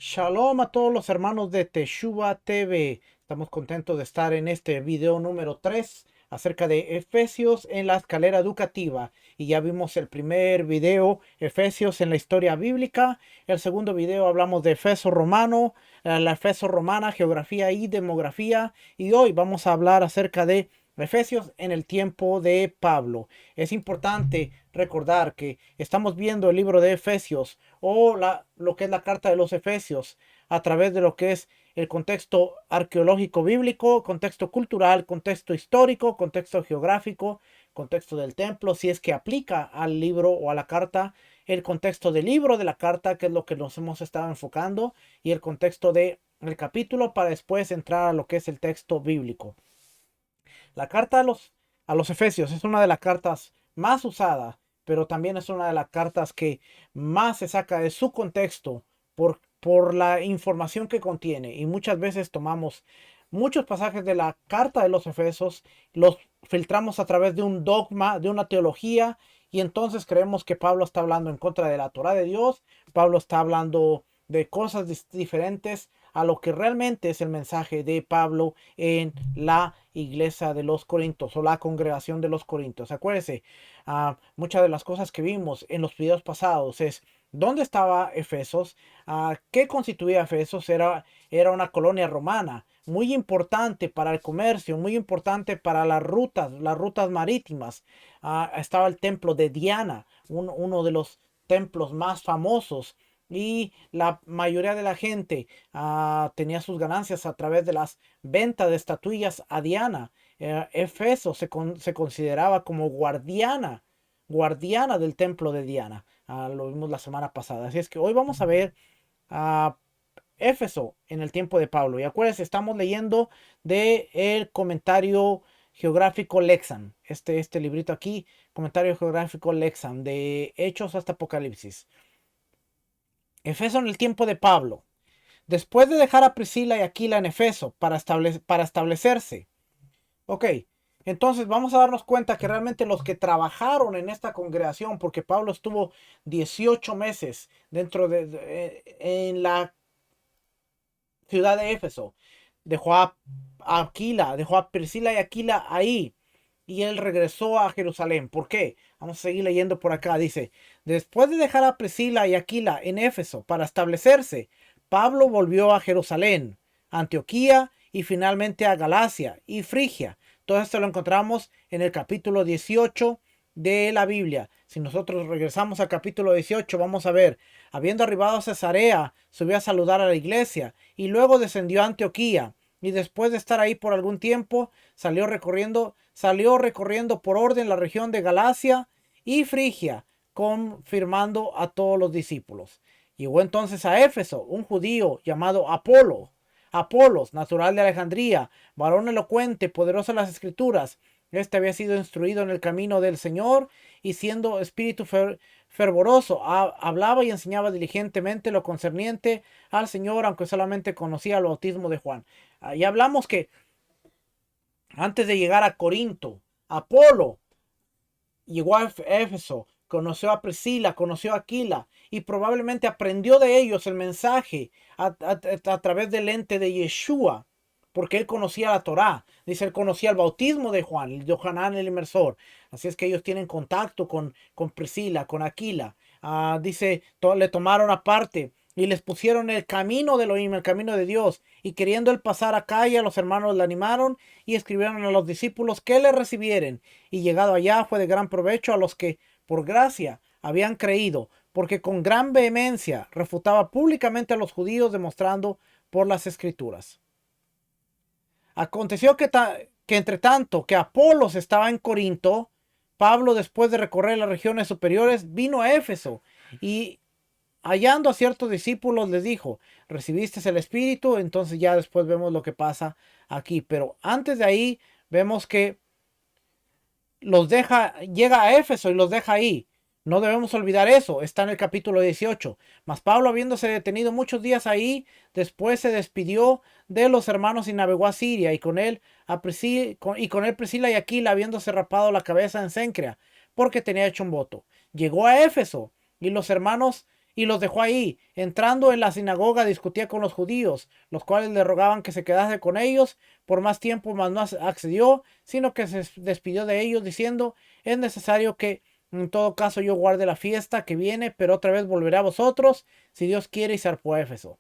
Shalom a todos los hermanos de Teshuvah TV. Estamos contentos de estar en este video número 3 acerca de Efesios en la escalera educativa. Y ya vimos el primer video, Efesios en la historia bíblica. El segundo video hablamos de Efeso romano, la Efeso romana, geografía y demografía. Y hoy vamos a hablar acerca de Efesios en el tiempo de Pablo. Es importante recordar que estamos viendo el libro de Efesios o lo que es la carta de los Efesios a través de lo que es el contexto arqueológico bíblico, contexto cultural, contexto histórico, contexto geográfico, contexto del templo, si es que aplica al libro o a la carta, el contexto del libro de la carta, que es lo que nos hemos estado enfocando, y el contexto del capítulo para después entrar a lo que es el texto bíblico. La carta a los Efesios es una de las cartas más usadas, pero también es una de las cartas que más se saca de su contexto por la información que contiene. Y muchas veces tomamos muchos pasajes de la carta de los Efesios, los filtramos a través de un dogma, de una teología, y entonces creemos que Pablo está hablando en contra de la Torah de Dios, Pablo está hablando de cosas diferentes a lo que realmente es el mensaje de Pablo en la iglesia de los Corintios o la congregación de los Corintios. Acuérdense, muchas de las cosas que vimos en los videos pasados es dónde estaba Efesos, qué constituía Efesos, era una colonia romana muy importante para el comercio, muy importante para las rutas marítimas. Estaba el templo de Diana, uno de los templos más famosos, y la mayoría de la gente tenía sus ganancias a través de las ventas de estatuillas a Diana. Efeso se consideraba como guardiana del templo de Diana. Lo vimos la semana pasada. Así es que hoy vamos a ver a Éfeso en el tiempo de Pablo. Y acuérdense, estamos leyendo de el comentario geográfico Lexan. Este librito aquí, comentario geográfico Lexan, de Hechos hasta Apocalipsis. Efeso en el tiempo de Pablo. Después de dejar a Priscila y Aquila en Efeso para establecerse. Ok, entonces vamos a darnos cuenta que realmente los que trabajaron en esta congregación, porque Pablo estuvo 18 meses en la ciudad de Éfeso, dejó a Aquila, dejó a Priscila y Aquila ahí, y él regresó a Jerusalén. ¿Por qué? Vamos a seguir leyendo por acá. Dice, después de dejar a Priscila y Aquila en Éfeso para establecerse, Pablo volvió a Jerusalén, Antioquía y finalmente a Galacia y Frigia. Todo esto lo encontramos en el capítulo 18 de la Biblia. Si nosotros regresamos al capítulo 18, vamos a ver, habiendo arribado a Cesarea, subió a saludar a la iglesia y luego descendió a Antioquía. Y después de estar ahí por algún tiempo, salió recorriendo por orden la región de Galacia y Frigia, confirmando a todos los discípulos. Llegó entonces a Éfeso un judío llamado Apolos, natural de Alejandría, varón elocuente, poderoso en las escrituras. Este había sido instruido en el camino del Señor y siendo espíritu fervoroso, hablaba y enseñaba diligentemente lo concerniente al Señor, aunque solamente conocía el bautismo de Juan. Y hablamos que antes de llegar a Corinto, Apolo llegó a Éfeso, conoció a Priscila, conoció a Aquila y probablemente aprendió de ellos el mensaje a través del ente de Yeshua, porque él conocía la Torá. Dice, él conocía el bautismo de Juan, el de Johanán el inmersor. Así es que ellos tienen contacto con Priscila, con Aquila. Dice, le tomaron aparte y les pusieron el camino de Elohim, el camino de Dios. Y queriendo él pasar a calle, los hermanos le animaron y escribieron a los discípulos que le recibieren. Y llegado allá fue de gran provecho a los que por gracia habían creído, porque con gran vehemencia refutaba públicamente a los judíos, demostrando por las escrituras. Aconteció que entre tanto que Apolos estaba en Corinto, Pablo, después de recorrer las regiones superiores, vino a Éfeso y hallando a ciertos discípulos les dijo, ¿recibiste el Espíritu? Entonces ya después vemos lo que pasa aquí. Pero antes de ahí vemos que llega a Éfeso y los deja ahí. No debemos olvidar eso, está en el capítulo 18. Mas Pablo, habiéndose detenido muchos días ahí, después se despidió de los hermanos y navegó a Siria, y con él Priscila y Aquila, habiéndose rapado la cabeza en Cencrea, porque tenía hecho un voto. Llegó a Éfeso, y los hermanos y los dejó ahí. Entrando en la sinagoga discutía con los judíos, los cuales le rogaban que se quedase con ellos por más tiempo, mas no accedió, sino que se despidió de ellos diciendo: es necesario que en todo caso yo guarde la fiesta que viene, pero otra vez volveré a vosotros, si Dios quiere, y zarpó a Éfeso.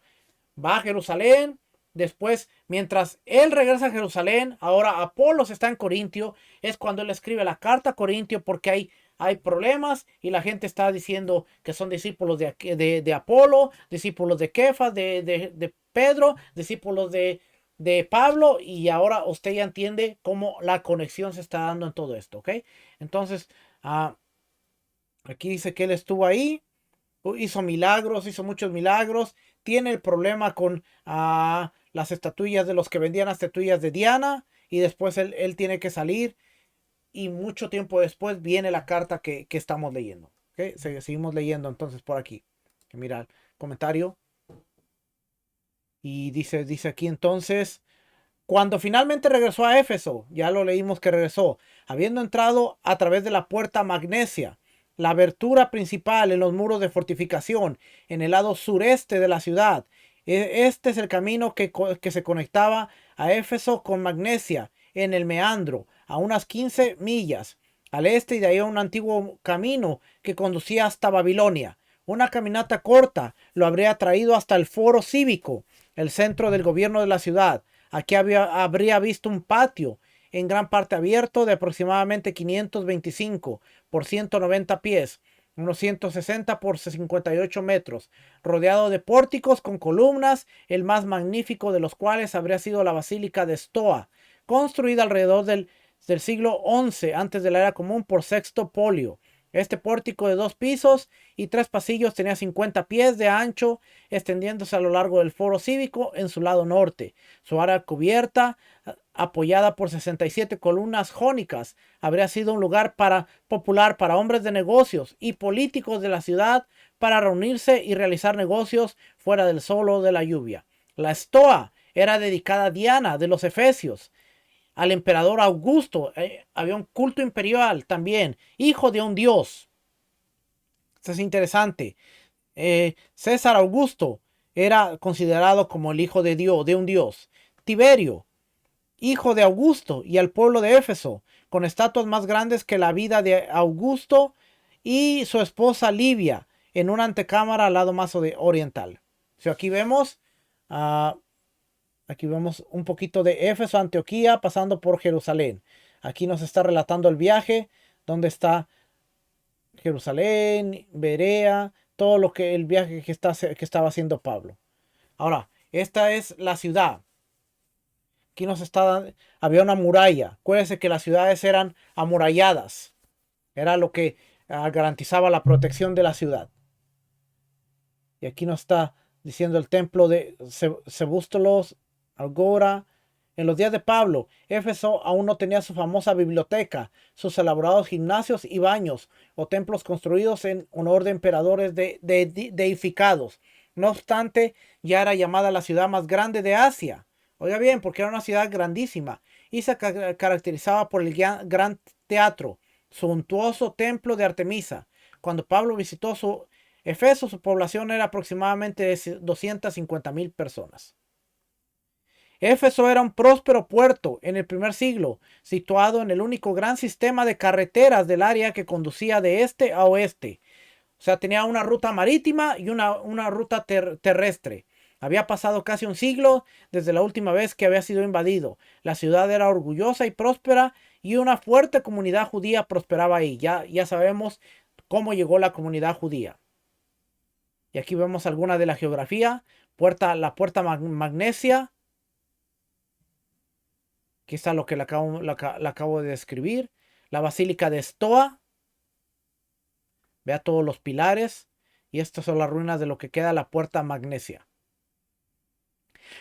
Va a Jerusalén. Después, mientras él regresa a Jerusalén, ahora Apolos está en Corintio. Es cuando él escribe la carta a Corintio, porque hay problemas y la gente está diciendo que son discípulos de Apolo, discípulos de Kefas, de Pedro, discípulos de Pablo, y ahora usted ya entiende cómo la conexión se está dando en todo esto, ¿ok? Entonces, aquí dice que él estuvo ahí, hizo milagros, hizo muchos milagros, tiene el problema con las estatuillas de los que vendían las estatuillas de Diana, y después él tiene que salir, y mucho tiempo después viene la carta que estamos leyendo. ¿Okay? Seguimos leyendo entonces por aquí. Mira el comentario. Y dice aquí entonces: cuando finalmente regresó a Éfeso, ya lo leímos que regresó, habiendo entrado a través de la puerta Magnesia, la abertura principal en los muros de fortificación, en el lado sureste de la ciudad. Este es el camino que se conectaba a Éfeso con Magnesia, en el meandro, a unas 15 millas al este, y de ahí a un antiguo camino que conducía hasta Babilonia. Una caminata corta lo habría traído hasta el foro cívico, el centro del gobierno de la ciudad. Aquí habría visto un patio en gran parte abierto de aproximadamente 525 por 190 pies, unos 160 por 58 metros, rodeado de pórticos con columnas, el más magnífico de los cuales habría sido la Basílica de Stoa, construida alrededor del siglo XI antes de la era común por Sexto Polio. Este pórtico de 2 pisos y 3 pasillos tenía 50 pies de ancho, extendiéndose a lo largo del foro cívico en su lado norte. Su área cubierta, apoyada por 67 columnas jónicas, habría sido un lugar popular para hombres de negocios y políticos de la ciudad para reunirse y realizar negocios fuera del sol o de la lluvia. La Stoa era dedicada a Diana de los Efesios, al emperador Augusto. Había un culto imperial también, hijo de un dios. Esto es interesante. César Augusto era considerado como el hijo de Dios, de un dios. Tiberio, hijo de Augusto, y al pueblo de Éfeso, con estatuas más grandes que la vida de Augusto y su esposa Livia, en una antecámara al lado más oriental. Aquí vemos Aquí vemos un poquito de Éfeso, Antioquía, pasando por Jerusalén. Aquí nos está relatando el viaje, donde está Jerusalén, Berea, todo lo que el viaje que estaba haciendo Pablo. Ahora, esta es la ciudad. Aquí había una muralla. Acuérdense que las ciudades eran amuralladas. Era lo que garantizaba la protección de la ciudad. Y aquí nos está diciendo el templo de Sebústolos, Algora. En los días de Pablo, Éfeso aún no tenía su famosa biblioteca, sus elaborados gimnasios y baños, o templos construidos en honor de emperadores deificados. No obstante, ya era llamada la ciudad más grande de Asia. Oiga bien, porque era una ciudad grandísima y se caracterizaba por el gran teatro, suntuoso templo de Artemisa. Cuando Pablo visitó Efeso, su población era aproximadamente de 250,000 personas. Éfeso era un próspero puerto en el primer siglo, situado en el único gran sistema de carreteras del área que conducía de este a oeste. O sea, tenía una ruta marítima y una ruta terrestre. Había pasado casi un siglo desde la última vez que había sido invadido. La ciudad era orgullosa y próspera, y una fuerte comunidad judía prosperaba ahí. Ya sabemos cómo llegó la comunidad judía. Y aquí vemos alguna de la geografía. La puerta Magnesia. Aquí está lo que le acabo de describir. La Basílica de Stoa. Vea todos los pilares. Y estas son las ruinas de lo que queda la puerta Magnesia.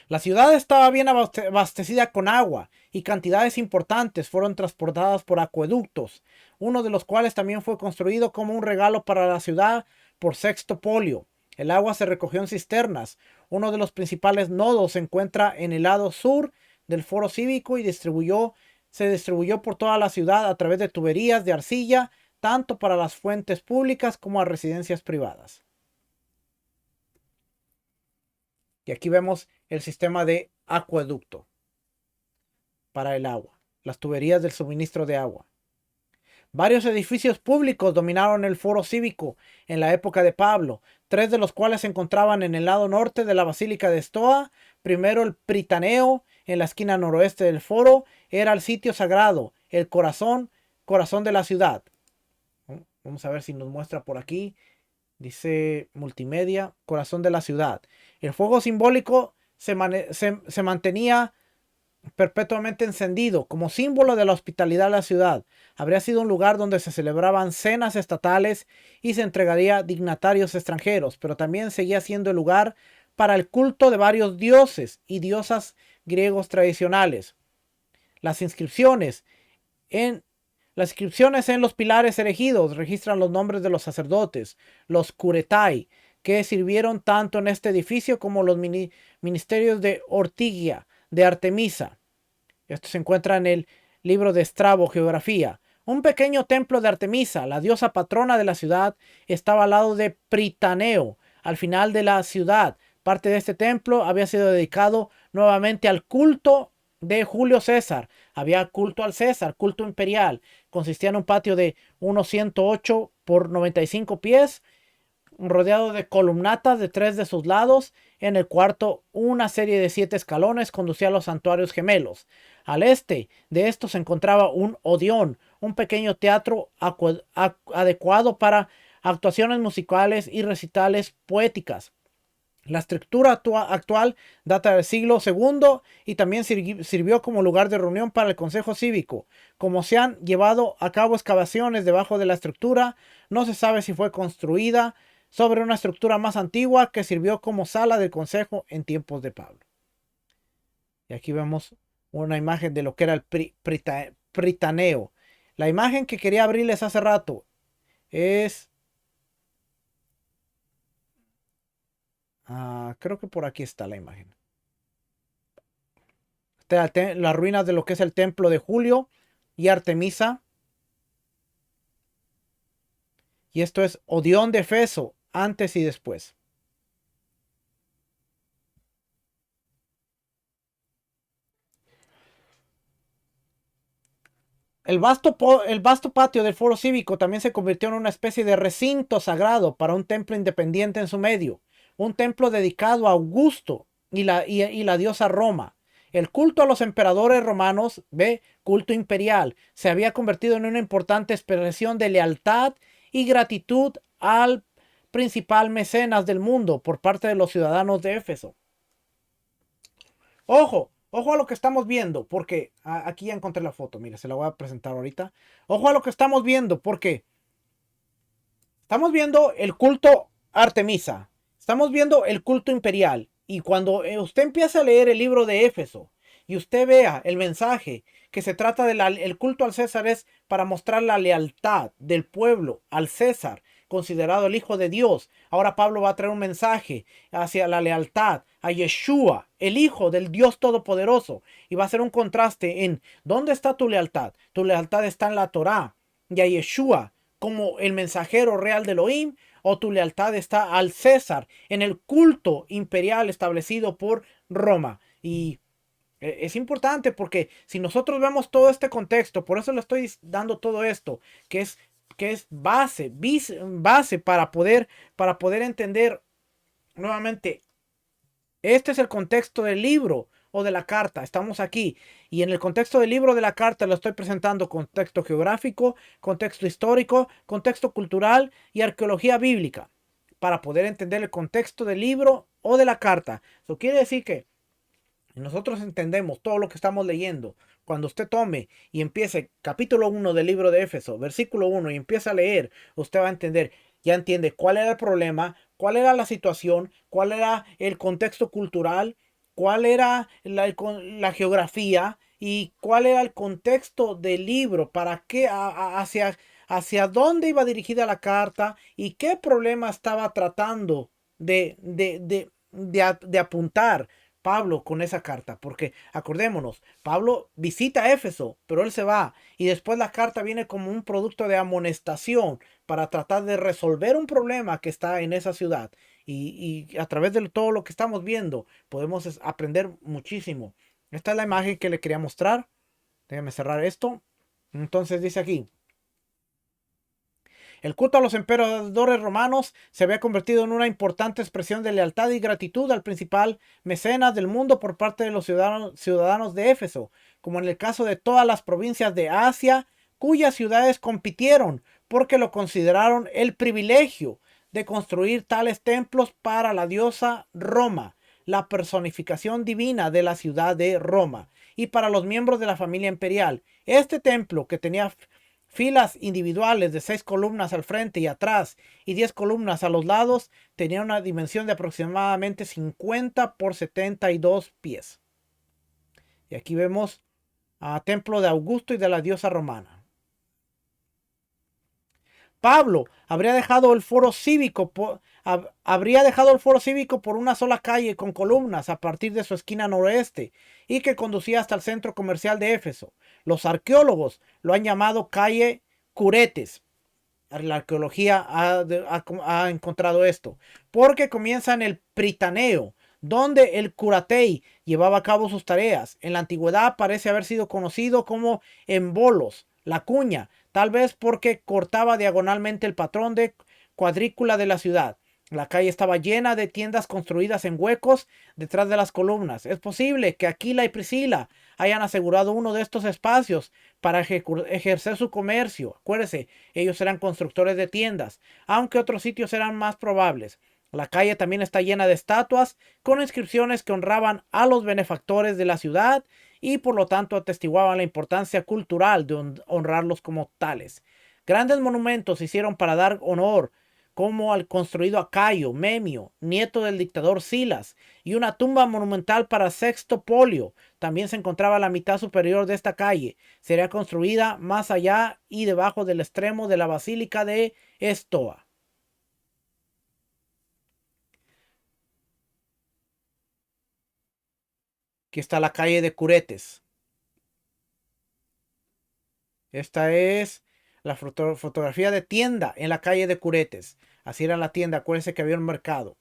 La ciudad estaba bien abastecida con agua, y cantidades importantes fueron transportadas por acueductos, uno de los cuales también fue construido como un regalo para la ciudad por Sexto Polio. El agua se recogió en cisternas. Uno de los principales nodos se encuentra en el lado sur del foro cívico y se distribuyó por toda la ciudad a través de tuberías de arcilla, tanto para las fuentes públicas como a residencias privadas. Y aquí vemos el sistema de acueducto para el agua, las tuberías del suministro de agua. Varios edificios públicos dominaron el foro cívico en la época de Pablo, 3 de los cuales se encontraban en el lado norte de la Basílica de Stoa. Primero, el Pritaneo, en la esquina noroeste del foro, era el sitio sagrado, el corazón de la ciudad. Vamos a ver si nos muestra por aquí. Dice multimedia, corazón de la ciudad. El fuego simbólico se mantenía perpetuamente encendido como símbolo de la hospitalidad de la ciudad. Habría sido un lugar donde se celebraban cenas estatales y se entregaría a dignatarios extranjeros, pero también seguía siendo el lugar para el culto de varios dioses y diosas griegos tradicionales. Las inscripciones en los pilares erigidos registran los nombres de los sacerdotes, los curetai, que sirvieron tanto en este edificio como los ministerios de Ortigia, de Artemisa. Esto se encuentra en el libro de Estrabo, Geografía. Un pequeño templo de Artemisa, la diosa patrona de la ciudad, estaba al lado de Pritaneo, al final de la ciudad. Parte de este templo había sido dedicado nuevamente al culto de Julio César. Había culto al César, culto imperial. Consistía en un patio de unos 108 por 95 pies, rodeado de columnatas de 3 de sus lados. En el cuarto, una serie de 7 escalones conducía a los santuarios gemelos. Al este de esto se encontraba un Odeón, un pequeño teatro adecuado para actuaciones musicales y recitales poéticas. La estructura actual data del siglo II y también sirvió como lugar de reunión para el Consejo Cívico. Como se han llevado a cabo excavaciones debajo de la estructura, no se sabe si fue construida sobre una estructura más antigua que sirvió como sala del Consejo en tiempos de Pablo. Y aquí vemos una imagen de lo que era el Pritaneo. La imagen que quería abrirles hace rato es... creo que por aquí está la imagen. Las ruinas de lo que es el templo de Julio y Artemisa. Y esto es Odeón de Efeso, antes y después. El vasto patio del foro cívico también se convirtió en una especie de recinto sagrado para un templo independiente en su medio. Un templo dedicado a Augusto y la diosa Roma. El culto a los emperadores romanos, culto imperial, se había convertido en una importante expresión de lealtad y gratitud al principal mecenas del mundo por parte de los ciudadanos de Éfeso. Ojo, ojo a lo que estamos viendo, porque aquí ya encontré la foto, mira, se la voy a presentar ahorita. Ojo a lo que estamos viendo, porque estamos viendo el culto Artemisa, estamos viendo el culto imperial, y cuando usted empiece a leer el libro de Éfeso y usted vea el mensaje que se trata del culto al César, es para mostrar la lealtad del pueblo al César, considerado el Hijo de Dios. Ahora Pablo va a traer un mensaje hacia la lealtad a Yeshua, el Hijo del Dios Todopoderoso, y va a hacer un contraste en ¿dónde está tu lealtad? Tu lealtad está en la Torá y a Yeshua como el mensajero real de Elohim, o tu lealtad está al César en el culto imperial establecido por Roma. Y es importante porque si nosotros vemos todo este contexto, por eso le estoy dando todo esto, que es base para poder entender nuevamente. Este es el contexto del libro o de la carta. Estamos aquí. Y en el contexto del libro de la carta lo estoy presentando contexto geográfico, contexto histórico, contexto cultural y arqueología bíblica. Para poder entender el contexto del libro o de la carta. Eso quiere decir que nosotros entendemos todo lo que estamos leyendo. Cuando usted tome y empiece capítulo 1 del libro de Éfeso, versículo 1, y empieza a leer, usted va a entender, ya entiende cuál era el problema, cuál era la situación, cuál era el contexto cultural, cuál era la geografía y cuál era el contexto del libro, para qué, hacia dónde iba dirigida la carta y qué problema estaba tratando de apuntar Pablo con esa carta, porque acordémonos, Pablo visita Éfeso, pero él se va y después la carta viene como un producto de amonestación para tratar de resolver un problema que está en esa ciudad. y a través de todo lo que estamos viendo podemos aprender muchísimo. Esta es la imagen que le quería mostrar. Déjame cerrar esto. Entonces dice aquí: el culto a los emperadores romanos se había convertido en una importante expresión de lealtad y gratitud al principal mecenas del mundo por parte de los ciudadanos de Éfeso, como en el caso de todas las provincias de Asia, cuyas ciudades compitieron porque lo consideraron el privilegio de construir tales templos para la diosa Roma, la personificación divina de la ciudad de Roma, y para los miembros de la familia imperial. Este templo, que tenía filas individuales de 6 columnas al frente y atrás y 10 columnas a los lados, tenía una dimensión de aproximadamente 50 por 72 pies. Y aquí vemos a templo de Augusto y de la diosa romana. Pablo habría dejado el foro cívico por una sola calle con columnas a partir de su esquina noroeste y que conducía hasta el centro comercial de Éfeso. Los arqueólogos lo han llamado calle Curetes. La arqueología ha encontrado esto, porque comienza en el Pritaneo, donde el curatei llevaba a cabo sus tareas. En la antigüedad parece haber sido conocido como embolos, la cuña, tal vez porque cortaba diagonalmente el patrón de cuadrícula de la ciudad. La calle estaba llena de tiendas construidas en huecos detrás de las columnas. Es posible que Aquila y Priscila hayan asegurado uno de estos espacios para ejercer su comercio. Acuérdese, ellos eran constructores de tiendas, aunque otros sitios eran más probables. La calle también está llena de estatuas con inscripciones que honraban a los benefactores de la ciudad y por lo tanto atestiguaban la importancia cultural de honrarlos como tales. Grandes monumentos se hicieron para dar honor, como al construido a Cayo Memio, nieto del dictador Silas, y una tumba monumental para Sexto Polio. También se encontraba a la mitad superior de esta calle. Sería construida más allá y debajo del extremo de la basílica de Estoa. Aquí está la calle de Curetes. Esta es la fotografía de tienda en la calle de Curetes. Así era la tienda. Acuérdense que había un mercado.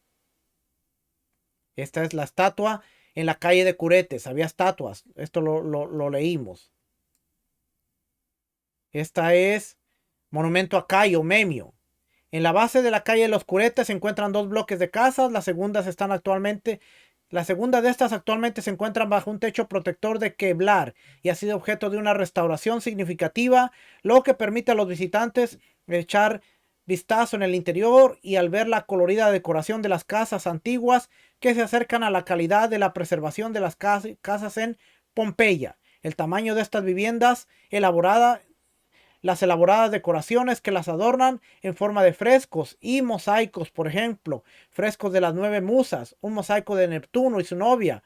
Esta es la estatua en la calle de Curetes. Había estatuas. Esto lo leímos. Esta es Monumento a Cayo Memio. En la base de la calle de los Curetes se encuentran dos bloques de casas. La segunda de estas actualmente se encuentran bajo un techo protector de Kevlar y ha sido objeto de una restauración significativa, lo que permite a los visitantes echar vistazo en el interior y al ver la colorida decoración de las casas antiguas que se acercan a la calidad de la preservación de las casas en Pompeya. El tamaño de estas viviendas las elaboradas decoraciones que las adornan en forma de frescos y mosaicos, por ejemplo, frescos de las 9 musas, un mosaico de Neptuno y su novia,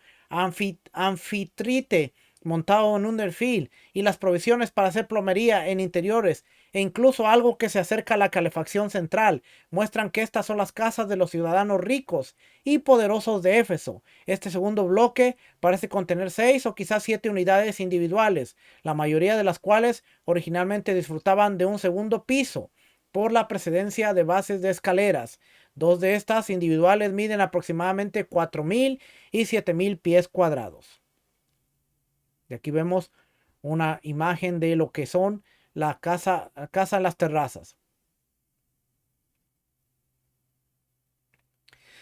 Anfitrite montado en un delfín, y las provisiones para hacer plomería en interiores, e incluso algo que se acerca a la calefacción central, muestran que estas son las casas de los ciudadanos ricos y poderosos de Éfeso. Este segundo bloque parece contener 6 o quizás 7 unidades individuales, la mayoría de las cuales originalmente disfrutaban de un segundo piso por la precedencia de bases de escaleras. Dos de estas individuales miden aproximadamente 4.000 y 7.000 pies cuadrados. Y aquí vemos una imagen de lo que son la casa en las terrazas.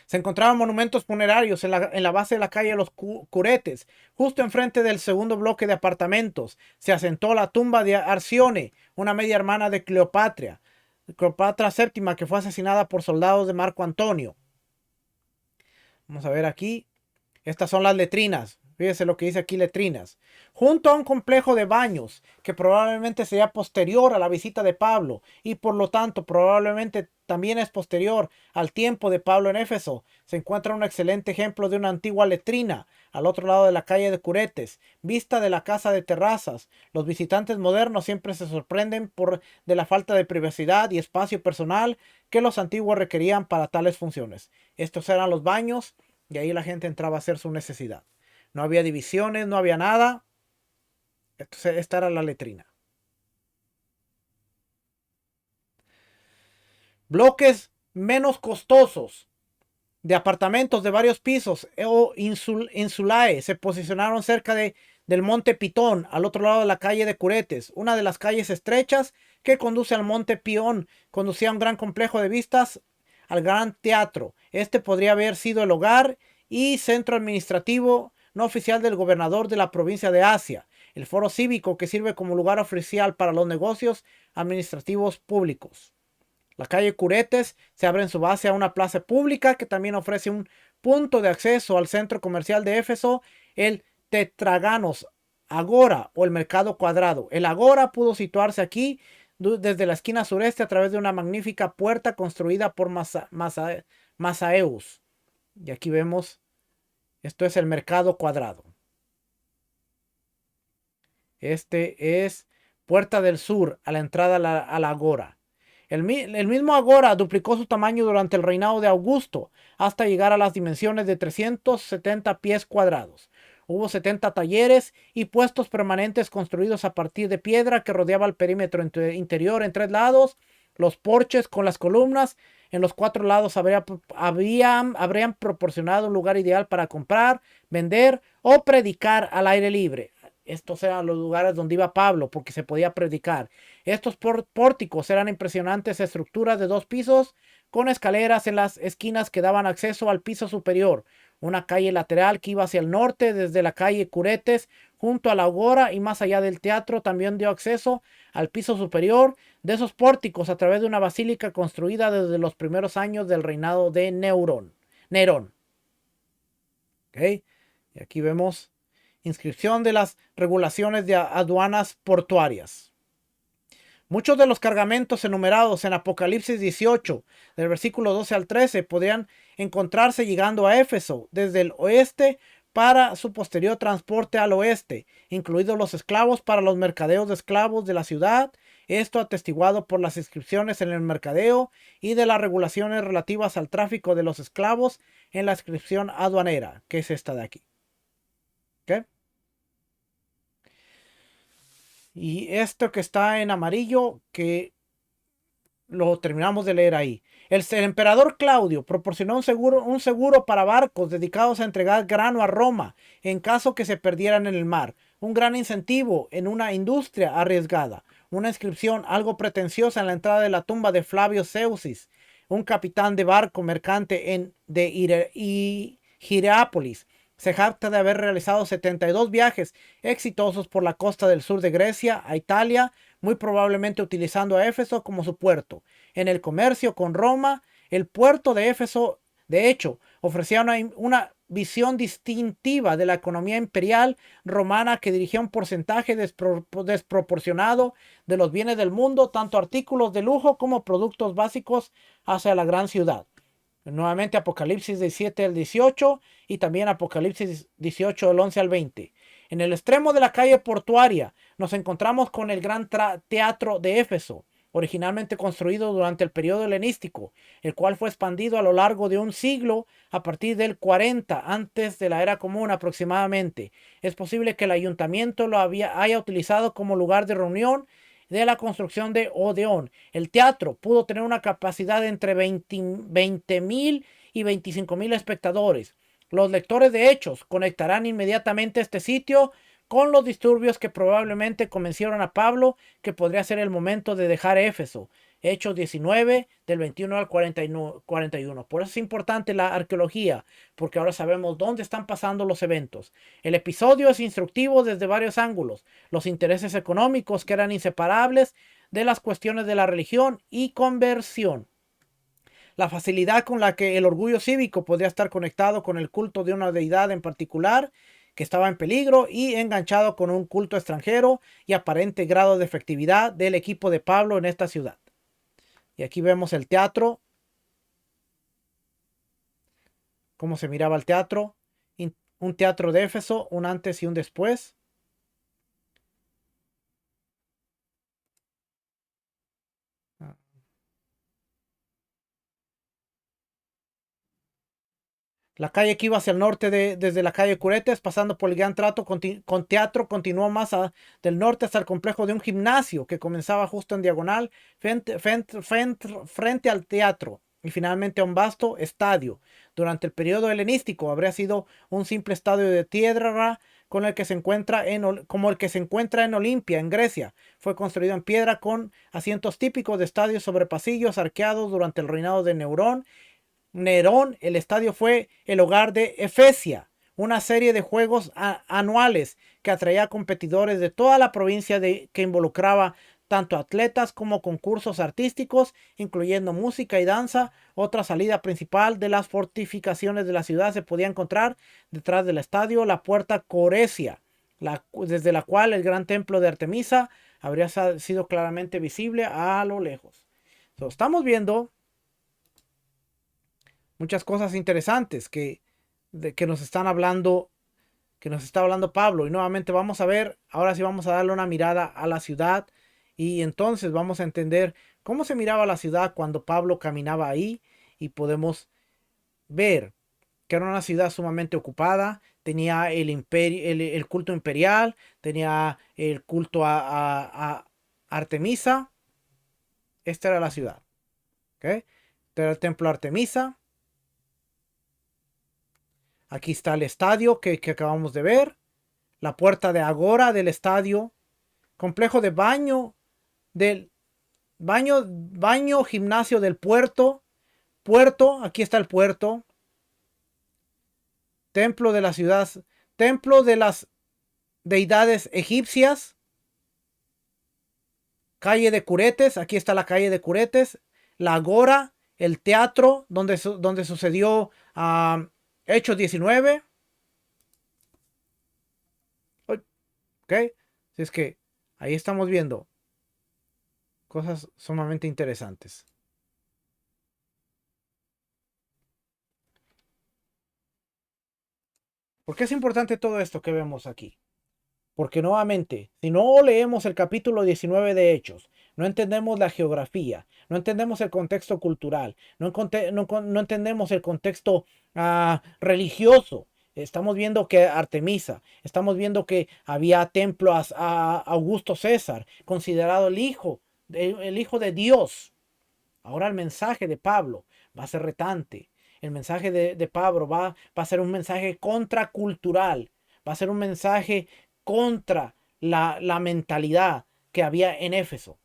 Se encontraban monumentos funerarios en la base de la calle de los Curetes. Justo enfrente del segundo bloque de apartamentos se asentó la tumba de Arcione, una media hermana de Cleopatra VII, que fue asesinada por soldados de Marco Antonio. Vamos a ver aquí. Estas son las letrinas. Fíjese lo que dice aquí, letrinas. Junto a un complejo de baños que probablemente sería posterior a la visita de Pablo y por lo tanto probablemente también es posterior al tiempo de Pablo en Éfeso, se encuentra un excelente ejemplo de una antigua letrina al otro lado de la calle de Curetes, vista de la casa de terrazas. Los visitantes modernos siempre se sorprenden de la falta de privacidad y espacio personal que los antiguos requerían para tales funciones. Estos eran los baños y ahí la gente entraba a hacer su necesidad. No había divisiones, no había nada. Entonces, esta era la letrina. Bloques menos costosos. de apartamentos de varios pisos o insulae se posicionaron cerca del monte Pitón, al otro lado de la calle de Curetes, una de las calles estrechas que conduce al monte Pión. Conducía a un gran complejo de vistas al Gran Teatro. Este podría haber sido el hogar y centro administrativo no oficial del gobernador de la provincia de Asia. El foro cívico que sirve como lugar oficial para los negocios administrativos públicos. La calle Curetes se abre en su base a una plaza pública que también ofrece un punto de acceso al centro comercial de Éfeso, el Tetraganos Agora o el Mercado Cuadrado. El Agora pudo situarse aquí desde la esquina sureste a través de una magnífica puerta construida por Masaeus. Y aquí vemos, esto es el Mercado Cuadrado. Este es Puerta del Sur, a la entrada a la Agora. El mismo Agora duplicó su tamaño durante el reinado de Augusto, hasta llegar a las dimensiones de 370 pies cuadrados. Hubo 70 talleres y puestos permanentes construidos a partir de piedra que rodeaba el perímetro interior en 3 lados. Los porches con las columnas en los 4 lados habrían proporcionado un lugar ideal para comprar, vender o predicar al aire libre. Estos eran los lugares donde iba Pablo porque se podía predicar. Estos pórticos eran impresionantes estructuras de 2 pisos con escaleras en las esquinas que daban acceso al piso superior. Una calle lateral que iba hacia el norte desde la calle Curetes junto a la Agora y más allá del teatro también dio acceso al piso superior de esos pórticos a través de una basílica construida desde los primeros años del reinado de Nerón. ¿Okay? Y aquí vemos inscripción de las regulaciones de aduanas portuarias. Muchos de los cargamentos enumerados en Apocalipsis 18, del versículo 12 al 13, podrían encontrarse llegando a Éfeso desde el oeste para su posterior transporte al oeste, incluidos los esclavos para los mercadeos de esclavos de la ciudad. Esto atestiguado por las inscripciones en el mercadeo y de las regulaciones relativas al tráfico de los esclavos en la inscripción aduanera, que es esta de aquí. ¿Okay? Y esto que está en amarillo, que lo terminamos de leer ahí. El emperador Claudio proporcionó un seguro para barcos dedicados a entregar grano a Roma en caso que se perdieran en el mar. Un gran incentivo en una industria arriesgada. Una inscripción algo pretenciosa en la entrada de la tumba de Flavio Ceusis, un capitán de barco mercante de Hierápolis. Se jacta de haber realizado 72 viajes exitosos por la costa del sur de Grecia a Italia, muy probablemente utilizando a Éfeso como su puerto. En el comercio con Roma, el puerto de Éfeso, de hecho, ofrecía una visión distintiva de la economía imperial romana que dirigía un porcentaje desproporcionado de los bienes del mundo, tanto artículos de lujo como productos básicos, hacia la gran ciudad. Nuevamente Apocalipsis 17 al 18 y también Apocalipsis 18 del 11 al 20. En el extremo de la calle portuaria nos encontramos con el Gran Teatro de Éfeso, originalmente construido durante el periodo helenístico, el cual fue expandido a lo largo de un siglo a partir del 40 antes de la era común aproximadamente. Es posible que el ayuntamiento lo haya utilizado como lugar de reunión de la construcción de Odeón. El teatro pudo tener una capacidad de entre 20,000 y 25,000 espectadores. Los lectores de Hechos conectarán inmediatamente este sitio con los disturbios que probablemente convencieron a Pablo que podría ser el momento de dejar Éfeso. Hechos 19, del 21 al 41. Por eso es importante la arqueología, porque ahora sabemos dónde están pasando los eventos. El episodio es instructivo desde varios ángulos. Los intereses económicos que eran inseparables de las cuestiones de la religión y conversión. La facilidad con la que el orgullo cívico podría estar conectado con el culto de una deidad en particular que estaba en peligro y enganchado con un culto extranjero y aparente grado de efectividad del equipo de Pablo en esta ciudad. Y aquí vemos el teatro, cómo se miraba el teatro, un teatro de Éfeso, un antes y un después. La calle que iba hacia el norte desde la calle Curetes, pasando por el Gran Teatro, continuó más del norte hasta el complejo de un gimnasio que comenzaba justo en diagonal frente al teatro. y finalmente a un vasto estadio. Durante el periodo helenístico habría sido un simple estadio de tierra con el que se encuentra como el que se encuentra en Olimpia, en Grecia. Fue construido en piedra con asientos típicos de estadios sobre pasillos arqueados durante el reinado de Nerón. El estadio fue el hogar de Efesia, una serie de juegos anuales que atraía a competidores de toda la provincia que involucraba tanto atletas como concursos artísticos, incluyendo música y danza. Otra salida principal de las fortificaciones de la ciudad se podía encontrar detrás del estadio, la puerta Coresia, desde la cual el gran templo de Artemisa habría sido claramente visible a lo lejos. Estamos viendo muchas cosas interesantes que nos están hablando, que nos está hablando Pablo. Y nuevamente vamos a ver, ahora sí vamos a darle una mirada a la ciudad y entonces vamos a entender cómo se miraba la ciudad cuando Pablo caminaba ahí y podemos ver que era una ciudad sumamente ocupada, tenía el imperio, el culto imperial, tenía el culto a Artemisa. Esta era la ciudad, ¿ok? Este era el templo Artemisa. Aquí está el estadio que acabamos de ver. La puerta de Agora del estadio. Complejo de baño, gimnasio del puerto. Puerto, aquí está el puerto. Templo de la ciudad. Templo de las deidades egipcias. Calle de Curetes, aquí está la calle de Curetes. La Agora, el teatro donde sucedió Hechos 19. ¿Ok? Así es que ahí estamos viendo cosas sumamente interesantes. ¿Por qué es importante todo esto que vemos aquí? Porque nuevamente, si no leemos el capítulo 19 de Hechos, no entendemos la geografía, no entendemos el contexto cultural, no entendemos el contexto religioso. Estamos viendo que Artemisa, estamos viendo que había templo a Augusto César, considerado el hijo de Dios. Ahora el mensaje de Pablo va a ser retante. El mensaje de Pablo va a ser un mensaje contracultural. Va a ser un mensaje contra la mentalidad que había en Éfeso.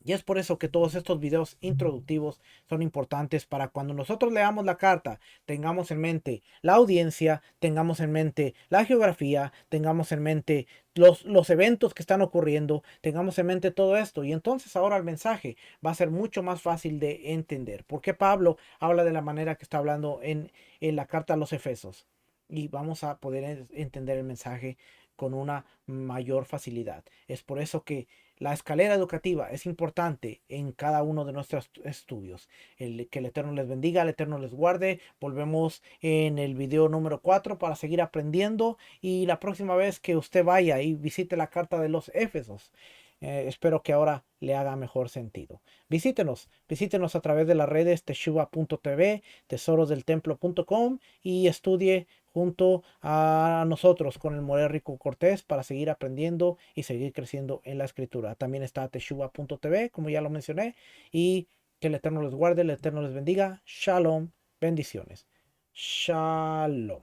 Y es por eso que todos estos videos introductivos son importantes para cuando nosotros leamos la carta, tengamos en mente la audiencia, tengamos en mente la geografía, tengamos en mente los eventos que están ocurriendo, tengamos en mente todo esto. Y entonces ahora el mensaje va a ser mucho más fácil de entender. Porque Pablo habla de la manera que está hablando en la carta a los Efesos. Y vamos a poder entender el mensaje con una mayor facilidad. Es por eso que la escalera educativa es importante en cada uno de nuestros estudios. Que el Eterno les bendiga, el Eterno les guarde. Volvemos en el video número 4 para seguir aprendiendo. Y la próxima vez que usted vaya y visite la carta de los Éfesos, espero que ahora le haga mejor sentido. Visítenos a través de las redes teshuva.tv, tesorosdeltemplo.com y estudie junto a nosotros con el Moré Rico Cortés para seguir aprendiendo y seguir creciendo en la escritura. También está teshuva.tv, como ya lo mencioné, y que el Eterno les guarde, el Eterno les bendiga. Shalom, bendiciones. Shalom.